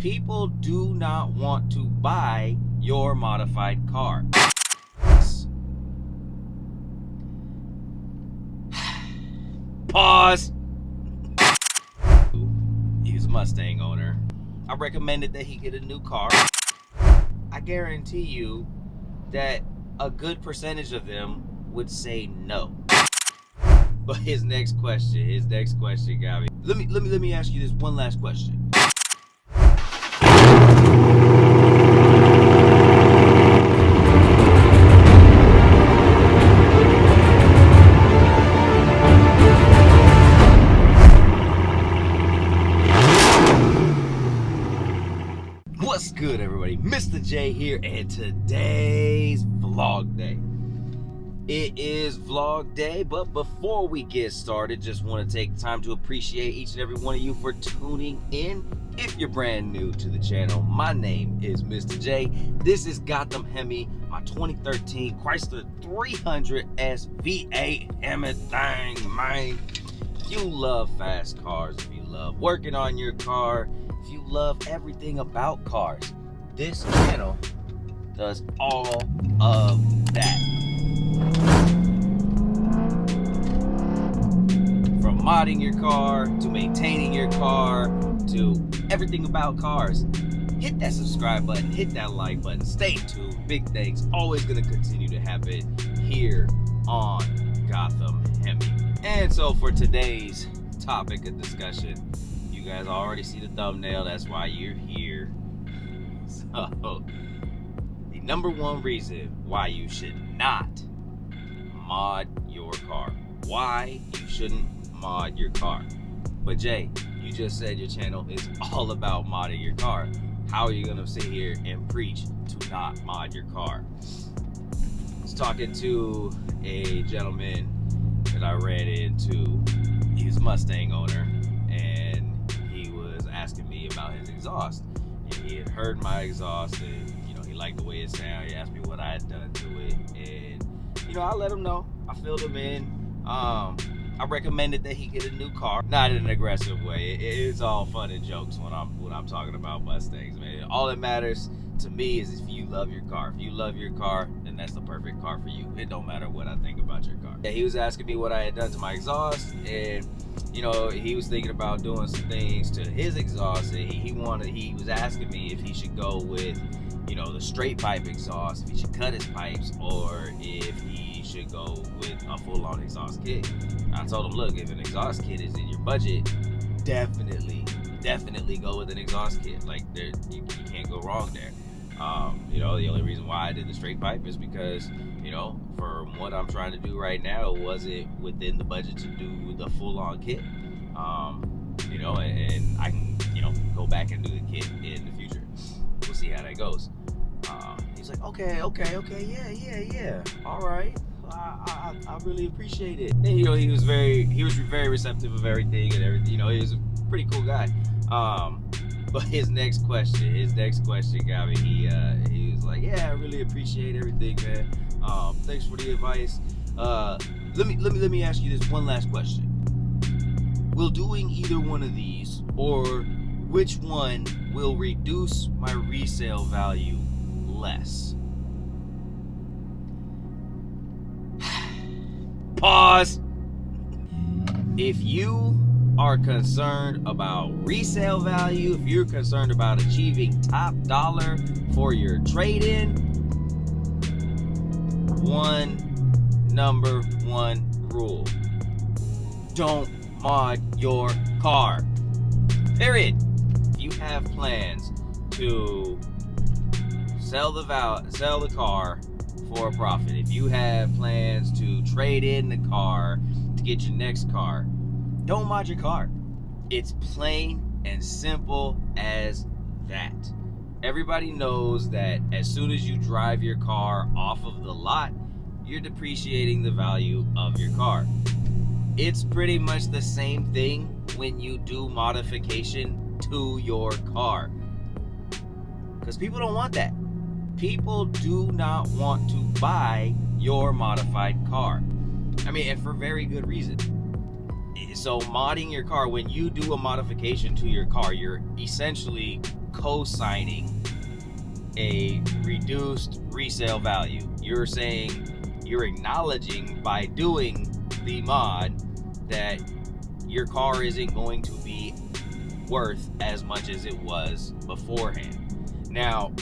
People do not want to buy your modified car. Pause. He's a Mustang owner. I recommended that he get a new car. I guarantee you that a good percentage of them would say no. But his next question got me. Let me ask you this one last question. What's good, everybody? Mr. J here, and today's vlog day. It is vlog day, but before we get started, just want to take time to appreciate each and every one of you for tuning in. If you're brand new to the channel, my name is Mr. J. This is Gotham Hemi, my 2013 Chrysler 300 SV8 Hemi thing, man. If you love fast cars, if you love working on your car, if you love everything about cars, this channel does all of that. From modding your car, to maintaining your car, to everything about cars. Hit that subscribe button, hit that like button, stay tuned. Big things always gonna continue to happen here on Gotham Hemi. And so for today's topic of discussion, you guys already see the thumbnail, that's why you're here. So, the number one reason why you should not mod your car. Why you shouldn't mod your car. But Jay, you just said your channel is all about modding your car. How are you gonna sit here and preach to not mod your car? I was talking to a gentleman that I ran into. He's a Mustang owner, and he was asking me about his exhaust. And he had heard my exhaust, and he liked the way it sounded. He asked me what I had done to it, and I let him know. I filled him in. I recommended that he get a new car, not in an aggressive way. It's all fun and jokes when I'm talking about Mustangs, man. All that matters to me is if you love your car. If you love your car, then that's the perfect car for you. It don't matter what I think about your car. Yeah, he was asking me what I had done to my exhaust, and he was thinking about doing some things to his exhaust. And he was asking me if he should go with the straight pipe exhaust, if he should cut his pipes, or if he should go with a full-on exhaust kit. I told him, look, if an exhaust kit is in your budget, definitely go with an exhaust kit. Like, you can't go wrong there. The only reason why I did the straight pipe is because, for what I'm trying to do right now, it wasn't within the budget to do the full-on kit. And I can, go back and do the kit in the future. We'll see how that goes. He's like, okay, yeah, all right. I really appreciate it. And, he was very receptive of everything and everything. He was a pretty cool guy. But his next question got me. He was like, yeah, I really appreciate everything, man. Thanks for the advice. Let me ask you this one last question. Will doing either one of these, or which one will reduce my resale value less? Pause. If you are concerned about resale value, if you're concerned about achieving top dollar for your trade-in, number one rule: don't mod your car. Period. If you have plans to sell the car for a profit, if you have plans to trade in the car to get your next car, don't mod your car. It's plain and simple as that. Everybody knows that as soon as you drive your car off of the lot, you're depreciating the value of your car. It's pretty much the same thing when you do modification to your car, because people don't want that. People do not want to buy your modified car. I mean, and for very good reason. So modding your car, when you do a modification to your car, you're essentially co-signing a reduced resale value. You're saying, you're acknowledging by doing the mod that your car isn't going to be worth as much as it was beforehand. Now,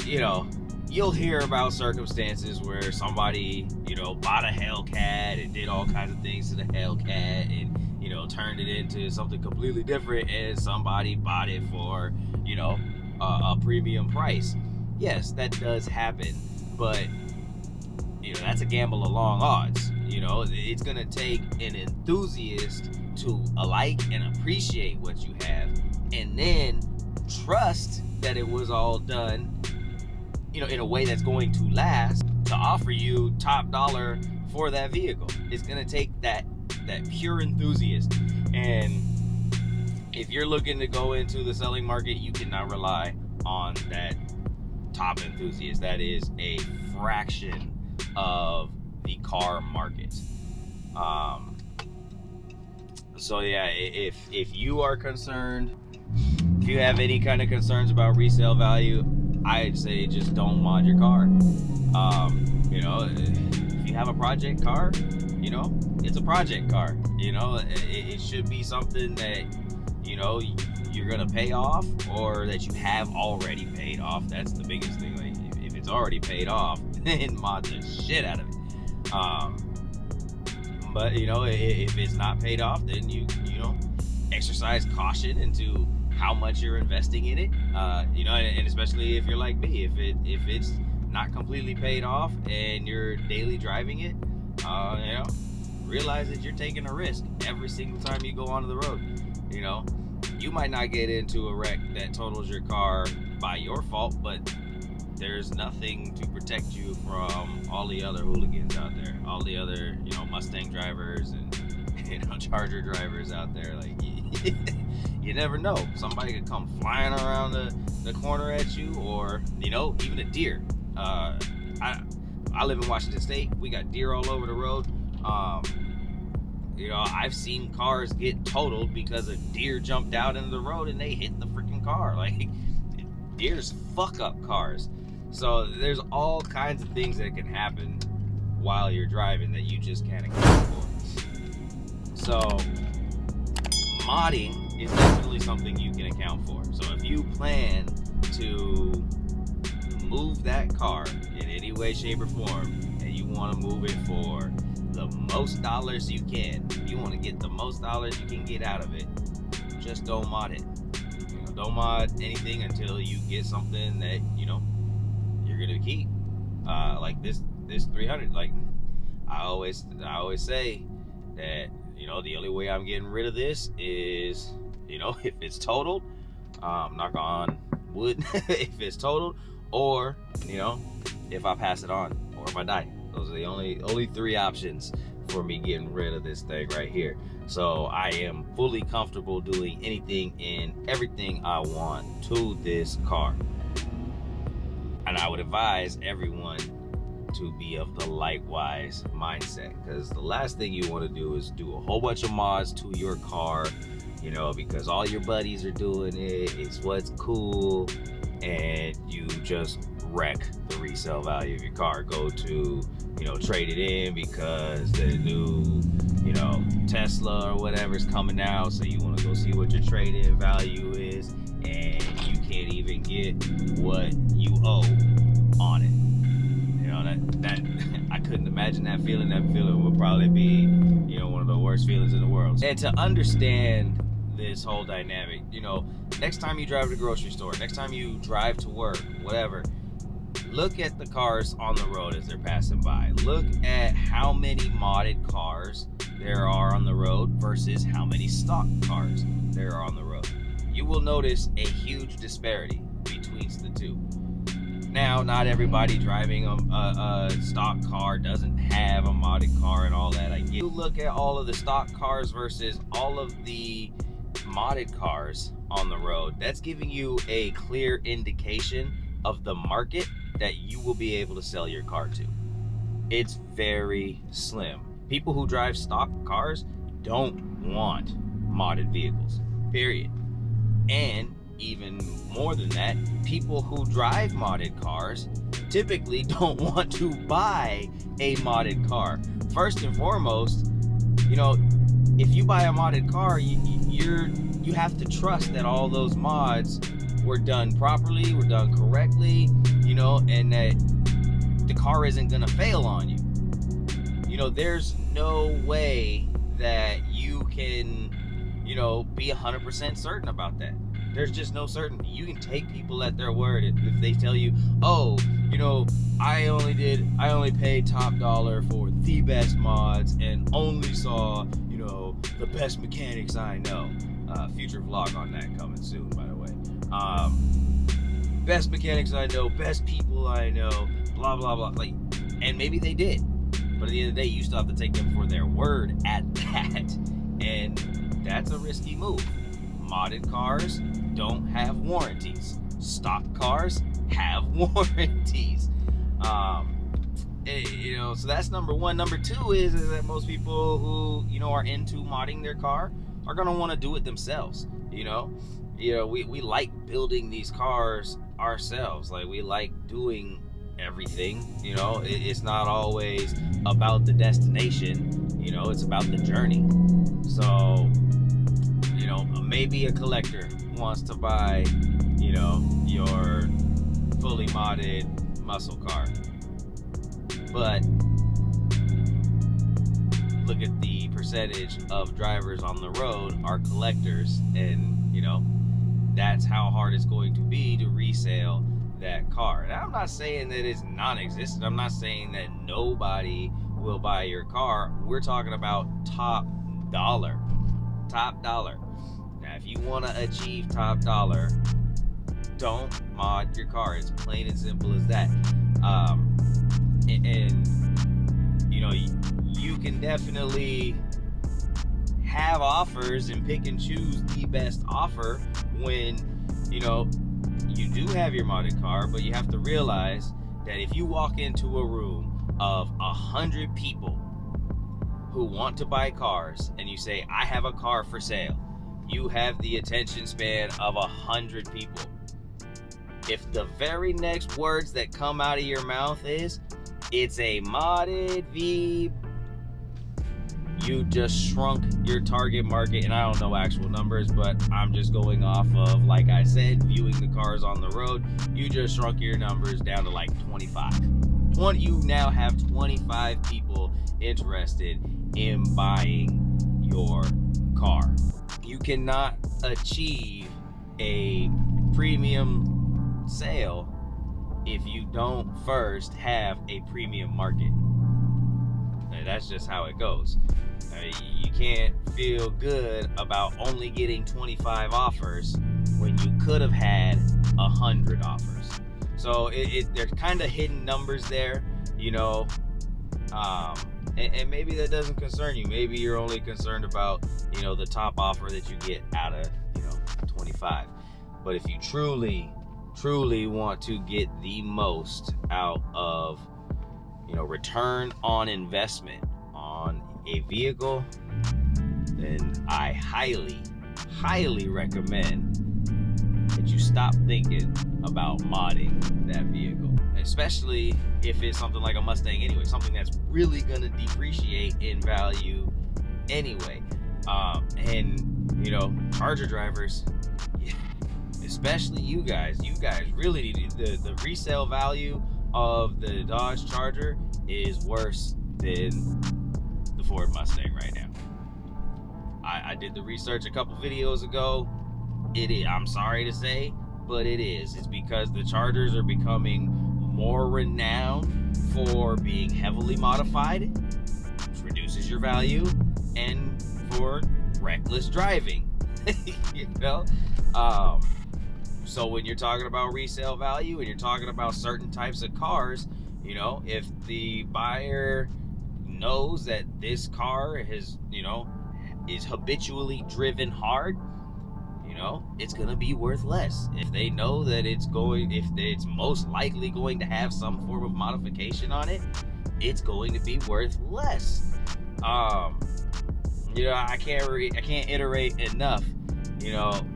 you know, you'll hear about circumstances where somebody, you know, bought a Hellcat and did all kinds of things to the Hellcat and, you know, turned it into something completely different, and somebody bought it for, you know, a premium price. Yes, that does happen, but, you know, that's a gamble of long odds. You know, it's gonna take an enthusiast to like and appreciate what you have, and then trust that it was all done, you know, in a way that's going to last, to offer you top dollar for that vehicle. It's gonna take that pure enthusiast. And if you're looking to go into the selling market, you cannot rely on that top enthusiast. That is a fraction of the car market. So yeah, if you are concerned, if you have any kind of concerns about resale value, I'd say just don't mod your car. You know, if you have a project car, you know, it's a project car. You know, it should be something that, you know, you're gonna pay off, or that you have already paid off. That's the biggest thing. Like, if it's already paid off, then mod the shit out of it. But you know, if it's not paid off, then you know, exercise caution into how much you're investing in it. You know, and especially if you're like me, if it's not completely paid off and you're daily driving it, you know, realize that you're taking a risk every single time you go onto the road. You know, you might not get into a wreck that totals your car by your fault, but there's nothing to protect you from all the other hooligans out there, all the other, you know, Mustang drivers and, you know, Charger drivers out there. Like, you never know. Somebody could come flying around the corner at you, or, you know, even a deer. I live in Washington State. We got deer all over the road. You know, I've seen cars get totaled because a deer jumped out into the road and they hit the freaking car. Like, deers fuck up cars. So there's all kinds of things that can happen while you're driving that you just can't account for. So modding is definitely something you can account for. So if you plan to move that car in any way, shape, or form, and you want to move it for the most dollars you can, you want to get the most dollars you can get out of it, just don't mod it. You know, don't mod anything until you get something that, you know, you're gonna keep. Like this 300. Like I always say that, you know, the only way I'm getting rid of this is, you know, if it's totaled, knock on wood, if it's totaled, or, you know, if I pass it on, or if I die. Those are the only three options for me getting rid of this thing right here. So I am fully comfortable doing anything and everything I want to this car. And I would advise everyone to be of the likewise mindset, because the last thing you want to do is do a whole bunch of mods to your car, you know, because all your buddies are doing it, it's what's cool, and you just wreck the resale value of your car. Go to, you know, trade it in because the new, you know, Tesla or whatever is coming out, so you want to go see what your trade-in value is, and you can't even get what you owe on it. You know, that I couldn't imagine that feeling. That feeling would probably be, you know, one of the worst feelings in the world. And to understand this whole dynamic, you know, next time you drive to the grocery store, next time you drive to work, whatever, look at the cars on the road as they're passing by. Look at how many modded cars there are on the road versus how many stock cars there are on the road. You will notice a huge disparity between the two. Now, not everybody driving a stock car doesn't have a modded car and all that. I get. You look at all of the stock cars versus all of the modded cars on the road, that's giving you a clear indication of the market that you will be able to sell your car to. It's very slim. People who drive stock cars don't want modded vehicles, period. And even more than that, people who drive modded cars typically don't want to buy a modded car. First and foremost, you know, if you buy a modded car, you have to trust that all those mods were done properly, were done correctly, you know, and that the car isn't gonna fail on you. You know, there's no way that you can, you know, be 100% certain about that. There's just no certainty. You can take people at their word if they tell you, oh, you know, I only paid top dollar for the best mods and only saw, you know, the best mechanics I know. Future vlog on that coming soon, by the way. Best mechanics I know, best people I know, blah blah blah. Like, and maybe they did, but at the end of the day, you still have to take them for their word at that, and that's a risky move. Modded cars don't have warranties. Stock cars have warranties. You know, so that's number one. Number two is that most people who, you know, are into modding their car are gonna want to do it themselves. You know, we like building these cars ourselves. Like, we like doing everything. You know, it's not always about the destination. You know, it's about the journey. So, you know, maybe a collector wants to buy, you know, your fully modded muscle car, but look at the percentage of drivers on the road are collectors, and, you know, that's how hard it's going to be to resale that car. And I'm not saying that it's non-existent. I'm not saying that nobody will buy your car. We're talking about top dollar. Now, if you want to achieve top dollar, don't mod your car. It's plain and simple as that. And you know, you can definitely have offers and pick and choose the best offer when, you know, you do have your modded car, but you have to realize that if you walk into a room of 100 people who want to buy cars and you say, I have a car for sale, you have the attention span of 100 people. If the very next words that come out of your mouth is, it's a modded V, you just shrunk your target market. And I don't know actual numbers, but I'm just going off of, like I said, viewing the cars on the road. You just shrunk your numbers down to like 25. You now have 25 people interested in buying your car. You cannot achieve a premium sale if you don't first have a premium market. That's just how it goes. You can't feel good about only getting 25 offers when you could have had 100 offers. So there's kind of hidden numbers there, you know, and maybe that doesn't concern you. Maybe you're only concerned about, you know, the top offer that you get out of, you know, 25. But if you truly want to get the most out of, you know, return on investment on a vehicle, then I highly recommend that you stop thinking about modding that vehicle, especially if it's something like a Mustang anyway, something that's really gonna depreciate in value anyway. And, you know, Charger drivers, especially you guys really need the resale value of the Dodge Charger is worse than the Ford Mustang right now. I did the research a couple videos ago. It is, I'm sorry to say, but it is. It's because the Chargers are becoming more renowned for being heavily modified, which reduces your value, and for reckless driving. You know? So when you're talking about resale value and you're talking about certain types of cars, you know, if the buyer knows that this car has, you know, is habitually driven hard, you know, it's gonna be worth less. If they know that if it's most likely going to have some form of modification on it, it's going to be worth less. You know, I can't iterate enough. You know,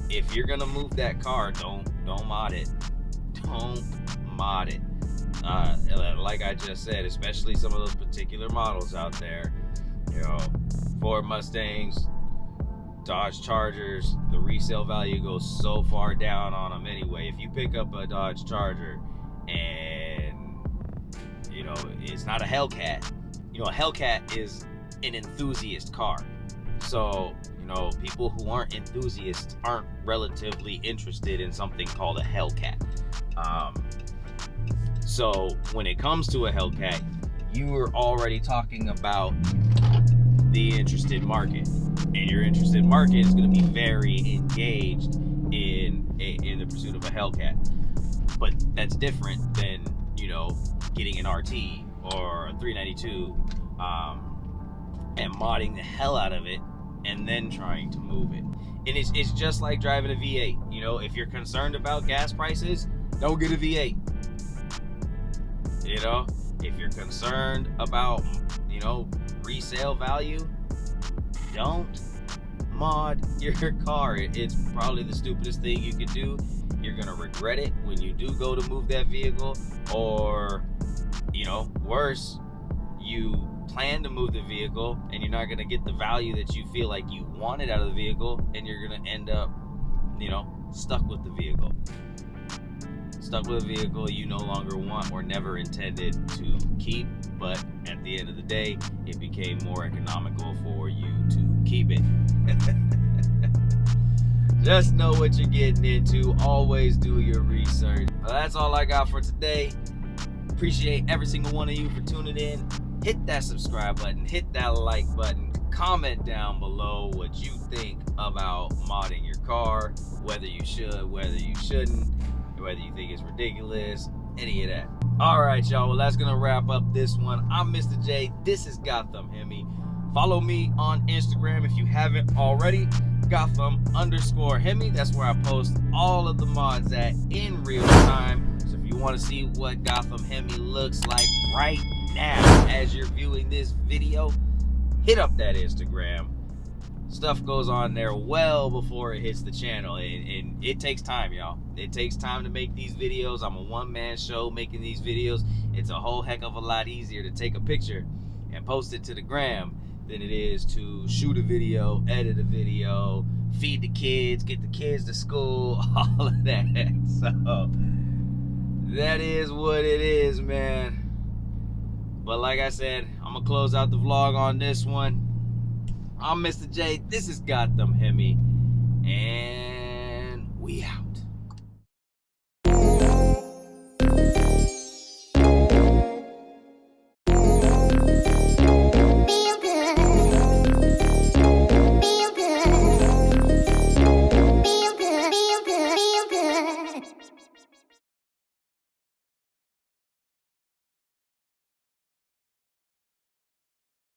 if you're gonna move that car, don't mod it. Don't mod it. Like I just said, especially some of those particular models out there. You know, Ford Mustangs, Dodge Chargers, the resale value goes so far down on them anyway. If you pick up a Dodge Charger and, you know, it's not a Hellcat. You know, a Hellcat is an enthusiast car. So, you know, people who aren't enthusiasts aren't relatively interested in something called a Hellcat. So when it comes to a Hellcat, you are already talking about the interested market, and your interested market is going to be very engaged in the pursuit of a Hellcat. But that's different than, you know, getting an RT or a 392 and modding the hell out of it and then trying to move it. And it's just like driving a V8. You know, if you're concerned about gas prices, don't get a V8. You know, if you're concerned about, you know, resale value, don't mod your car. It's probably the stupidest thing you could do. You're gonna regret it when you do go to move that vehicle, or, you know, worse, you plan to move the vehicle and you're not gonna get the value that you feel like you wanted out of the vehicle, and you're gonna end up, you know, stuck with the vehicle. Stuck with a vehicle you no longer want or never intended to keep, but at the end of the day, it became more economical for you to keep it. Just know what you're getting into. Always do your research. Well, that's all I got for today. Appreciate every single one of you for tuning in. Hit that subscribe button, hit that like button, comment down below what you think about modding your car, whether you should, whether you shouldn't, whether you think it's ridiculous, any of that. All right, y'all. Well, that's gonna wrap up this one. I'm Mr. J. This is Gotham Hemi. Follow me on Instagram if you haven't already. Gotham_Hemi. That's where I post all of the mods at in real time. So if you want to see what Gotham Hemi looks like right now as you're viewing this video, hit up that Instagram. Stuff goes on there well before it hits the channel, and it takes time, y'all. It takes time to make these videos. I'm a one-man show making these videos. It's a whole heck of a lot easier to take a picture and post it to the gram than it is to shoot a video, edit a video, feed the kids, get the kids to school, all of that. So that is what it is, man. But like I said, I'm gonna close out the vlog on this one. I'm Mr. J. This is Gotham Hemi, and